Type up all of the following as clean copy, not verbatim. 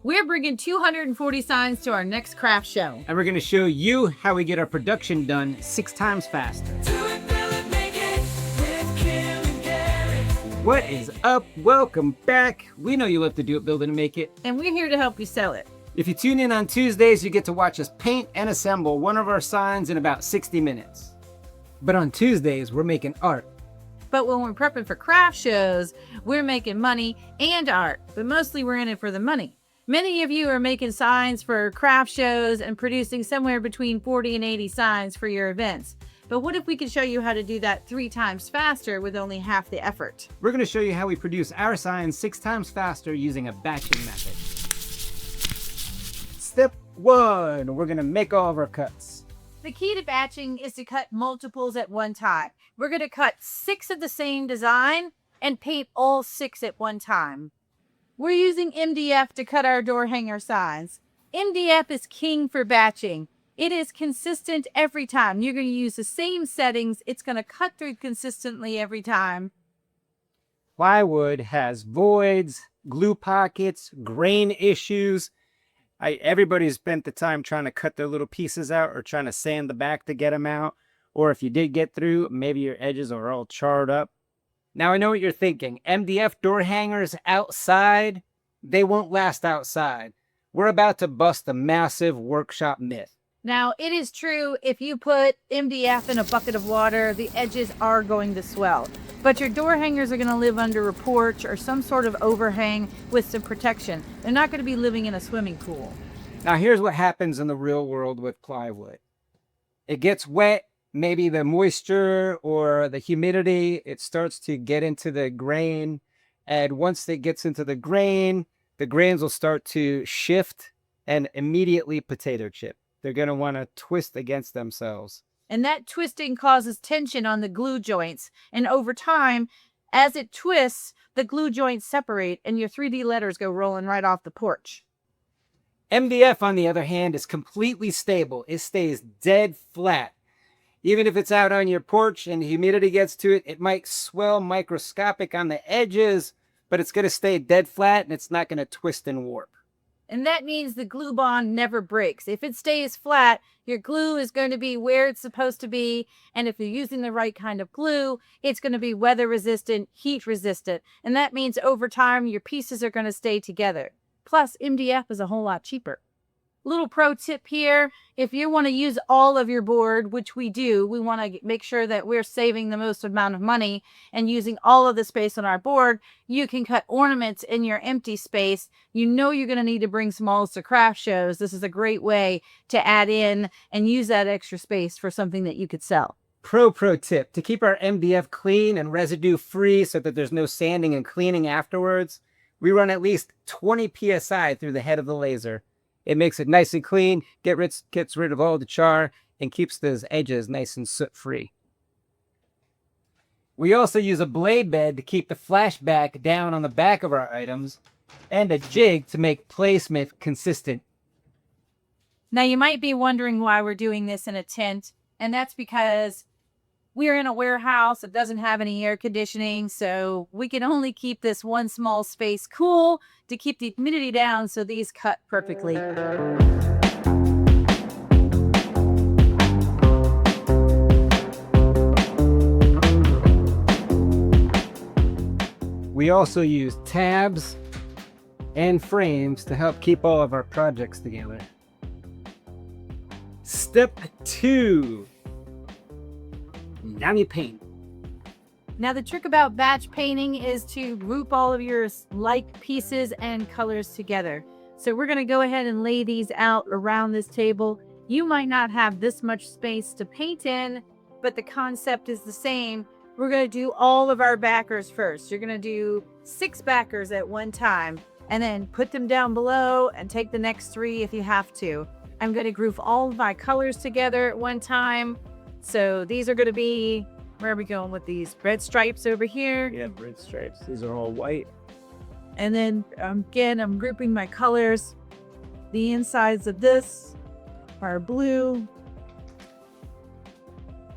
We're bringing 240 signs to our next craft show. And we're going to show you how we get our production done 6 times faster. Do it, build it, make it with Kim and Garrett. What is up? Welcome back. We know you love to do it, build it, and make it. And we're here to help you sell it. If you tune in on Tuesdays, you get to watch us paint and assemble one of our signs in about 60 minutes. But on Tuesdays, we're making art. But when we're prepping for craft shows, we're making money and art. But mostly we're in it for the money. Many of you are making signs for craft shows and producing somewhere between 40 and 80 signs for your events. But what if we could show you how to do that 3 times faster with only half the effort? We're going to show you how we produce our signs 6 times faster using a batching method. Step 1, we're going to make all of our cuts. The key to batching is to cut multiples at one time. We're going to cut 6 of the same design and paint all 6 at one time. We're using MDF to cut our door hanger signs. MDF is king for batching. It is consistent every time. You're going to use the same settings. It's going to cut through consistently every time. Plywood has voids, glue pockets, grain issues. Everybody spent the time trying to cut their little pieces out or trying to sand the back to get them out. Or if you did get through, maybe your edges are all charred up. Now I know what you're thinking. MDF door hangers outside, they won't last outside. We're about to bust a massive workshop myth. Now, it is true, if you put MDF in a bucket of water, the edges are going to swell. But your door hangers are going to live under a porch or some sort of overhang with some protection. They're not going to be living in a swimming pool. Now here's what happens in the real world with plywood. It gets wet, maybe the moisture or the humidity, it starts to get into the grain. And once it gets into the grains will start to shift and immediately potato chip. They're going to want to twist against themselves. And that twisting causes tension on the glue joints. And over time, as it twists, the glue joints separate and your 3D letters go rolling right off the porch. MDF, on the other hand, is completely stable. It stays dead flat. Even if it's out on your porch and the humidity gets to it, it might swell microscopic on the edges, but it's going to stay dead flat and it's not going to twist and warp. And that means the glue bond never breaks. If it stays flat, your glue is going to be where it's supposed to be. And if you're using the right kind of glue, it's going to be weather resistant, heat resistant. And that means over time, your pieces are going to stay together. Plus, MDF is a whole lot cheaper. Little pro tip here, if you want to use all of your board, which we do, we want to make sure that we're saving the most amount of money and using all of the space on our board. You can cut ornaments in your empty space. You know you're going to need to bring smalls to craft shows. This is a great way to add in and use that extra space for something that you could sell. Pro tip, to keep our MDF clean and residue free so that there's no sanding and cleaning afterwards, we run at least 20 psi through the head of the laser. It makes it nice and clean, gets rid of all the char, and keeps those edges nice and soot-free. We also use a blade bed to keep the flashback down on the back of our items, and a jig to make placement consistent. Now, you might be wondering why we're doing this in a tent, and that's because we're in a warehouse that doesn't have any air conditioning, so we can only keep this one small space cool to keep the humidity down so these cut perfectly. We also use tabs and frames to help keep all of our projects together. Step 2. Now you paint. Now, the trick about batch painting is to group all of your like pieces and colors together. So we're going to go ahead and lay these out around this table. You might not have this much space to paint in, but the concept is the same. We're going to do all of our backers first. You're going to do 6 backers at one time and then put them down below and take the next 3 if you have to. I'm going to group all of my colors together at one time. So these are going to be, where are we going with these? Red stripes over here. Yeah, red stripes. These are all white. And then again, I'm grouping my colors. The insides of this are blue.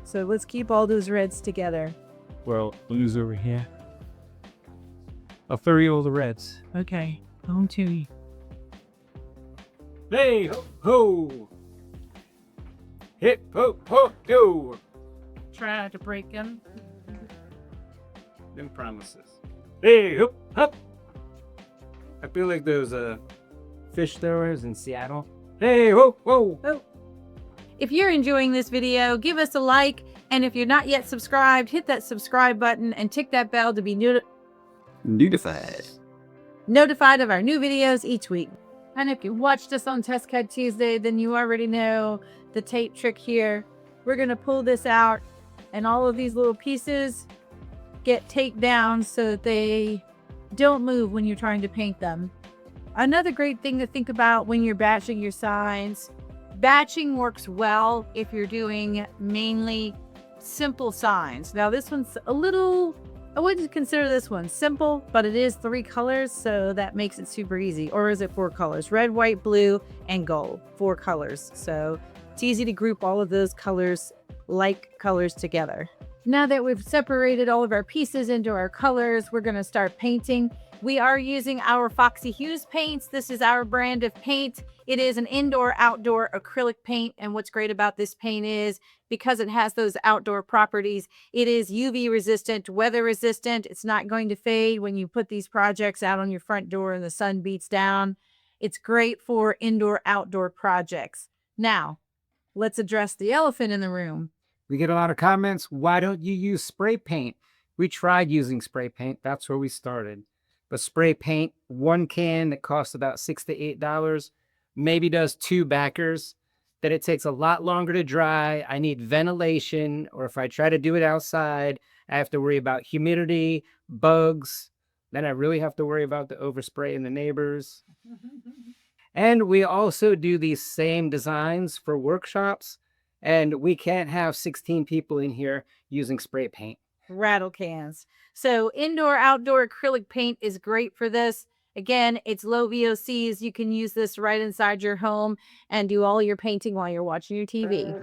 So let's keep all those reds together. Well, blues over here. I'll throw you all the reds. Okay, home to you. Hey, ho, ho. Hip, ho, ho, ho. Try to break them. No promises. Hey, hop, hop. I feel like those fish throwers in Seattle. Hey, whoa, whoa. Oh. If you're enjoying this video, give us a like. And if you're not yet subscribed, hit that subscribe button and tick that bell to be Notified. notified of our new videos each week. And if you watched us on Test Cut Tuesday, then you already know the tape trick here. We're going to pull this out and all of these little pieces get taped down so that they don't move when you're trying to paint them. Another great thing to think about when you're batching your signs, batching works well if you're doing mainly simple signs. Now this one's a little, I wouldn't consider this one simple, but it is 3 colors, so that makes it super easy. Or is it 4 colors? Red, white, blue, and gold. 4 colors. So it's easy to group all of those colors, like colors together. Now that we've separated all of our pieces into our colors, we're going to start painting. We are using our Foxy Hues paints. This is our brand of paint. It is an indoor-outdoor acrylic paint, and what's great about this paint is because it has those outdoor properties, it is UV resistant, weather resistant. It's not going to fade when you put these projects out on your front door and the sun beats down. It's great for indoor-outdoor projects. Now, let's address the elephant in the room. We get a lot of comments. Why don't you use spray paint? We tried using spray paint. That's where we started. But spray paint, 1 can that costs about $6 to $8, maybe does 2 backers. Then it takes a lot longer to dry. I need ventilation, or if I try to do it outside, I have to worry about humidity, bugs. Then I really have to worry about the overspray in the neighbors. And we also do these same designs for workshops, and we can't have 16 people in here using spray paint. Rattle cans. So indoor-outdoor acrylic paint is great for this. Again, it's low VOCs. You can use this right inside your home and do all your painting while you're watching your TV.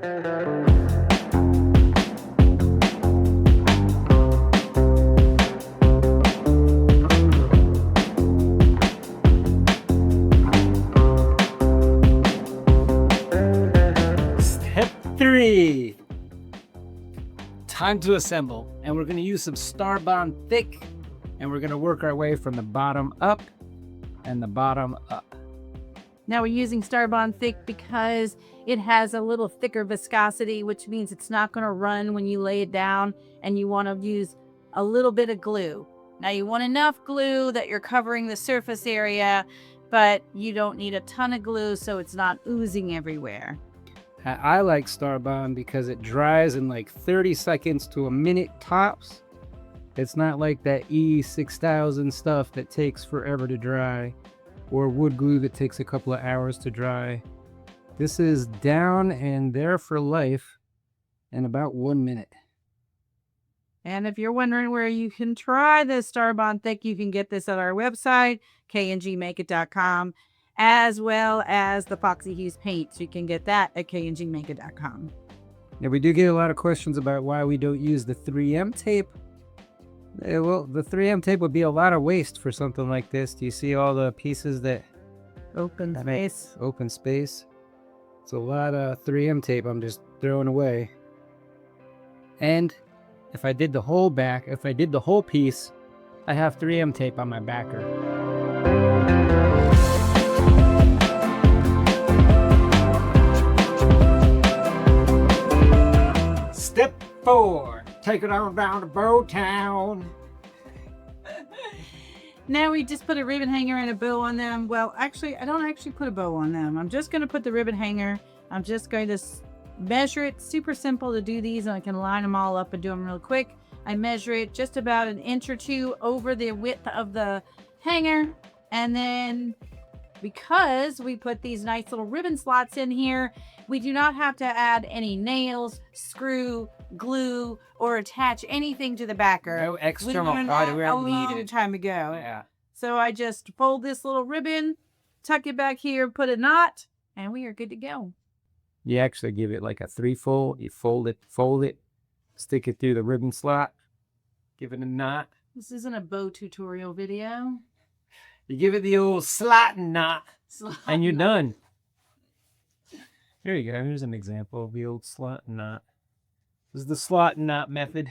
Step 3. Time to assemble. And we're going to use some Starbond Thick, and we're going to work our way from the bottom up and the bottom up. Now we're using Starbond Thick because it has a little thicker viscosity, which means it's not going to run when you lay it down, and you want to use a little bit of glue. Now you want enough glue that you're covering the surface area, but you don't need a ton of glue so it's not oozing everywhere. I like Starbond because it dries in like 30 seconds to a minute tops. It's not like that E6000 stuff that takes forever to dry, or wood glue that takes a couple of hours to dry. This is down and there for life in about 1 minute. And if you're wondering where you can try this Starbond Thick, you can get this at our website, kngmakeit.com, as well as the Foxy Hues paint. So you can get that at kngmakeit.com. Now, we do get a lot of questions about why we don't use the 3M tape. Well, the 3M tape would be a lot of waste for something like this. Do you see all the pieces that Open space. open space? It's a lot of 3M tape I'm just throwing away. And if I did the whole back, if I did the whole piece, I have 3M tape on my backer. Step 4. Take it on down to Bow Town. Now we just put a ribbon hanger and a bow on them. Well, actually, I don't actually put a bow on them. I'm just going to put the ribbon hanger. I'm just going to measure it. Super simple to do these, and I can line them all up and do them real quick. I measure it just about 1 inch or 2 over the width of the hanger. And then because we put these nice little ribbon slots in here, we do not have to add any nails, screw, glue, or attach anything to the backer. No We extra learned hard that a around long needed. time ago. Yeah. So I just fold this little ribbon, tuck it back here, put a knot, and we are good to go. You actually give it like a 3-fold. You fold it, stick it through the ribbon slot, give it a knot. This isn't a bow tutorial video. You give it the old slot and knot, and you're done. Here you go. Here's an example of the old slot and knot. This is the slot and knot method.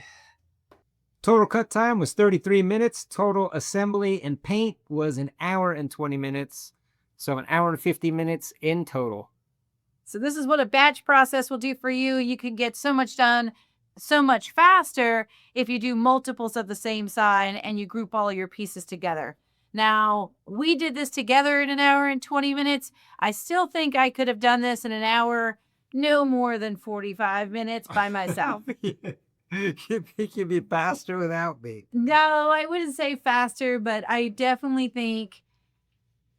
Total cut time was 33 minutes. Total assembly and paint was an hour and 20 minutes. So an hour and 50 minutes in total. So this is what a batch process will do for you. You can get so much done so much faster if you do multiples of the same size and you group all your pieces together. Now, we did this together in an hour and 20 minutes. I still think I could have done this in an hour, no more than 45 minutes by myself. You think you'd be faster without me? No, I wouldn't say faster, but I definitely think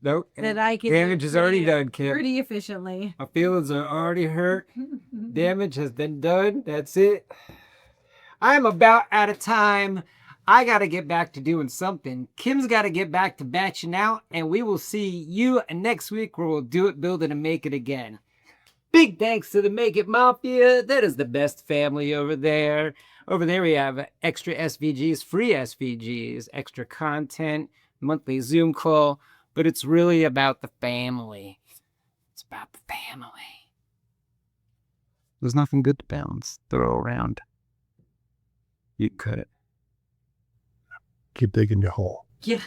Nope. that I can do Damage it is already pretty- done, Kim. pretty efficiently. My feelings are already hurt. Damage has been done. That's it. I'm about out of time. I got to get back to doing something. Kim's got to get back to batching out, and we will see you next week where we'll do it, build it, and make it again. Big thanks to the Make It Mafia. That is the best family over there. Over there we have extra SVGs, free SVGs, extra content, monthly Zoom call, but it's really about the family. It's about the family. There's nothing good to balance, throw around. You cut it. Keep digging your hole. Yeah.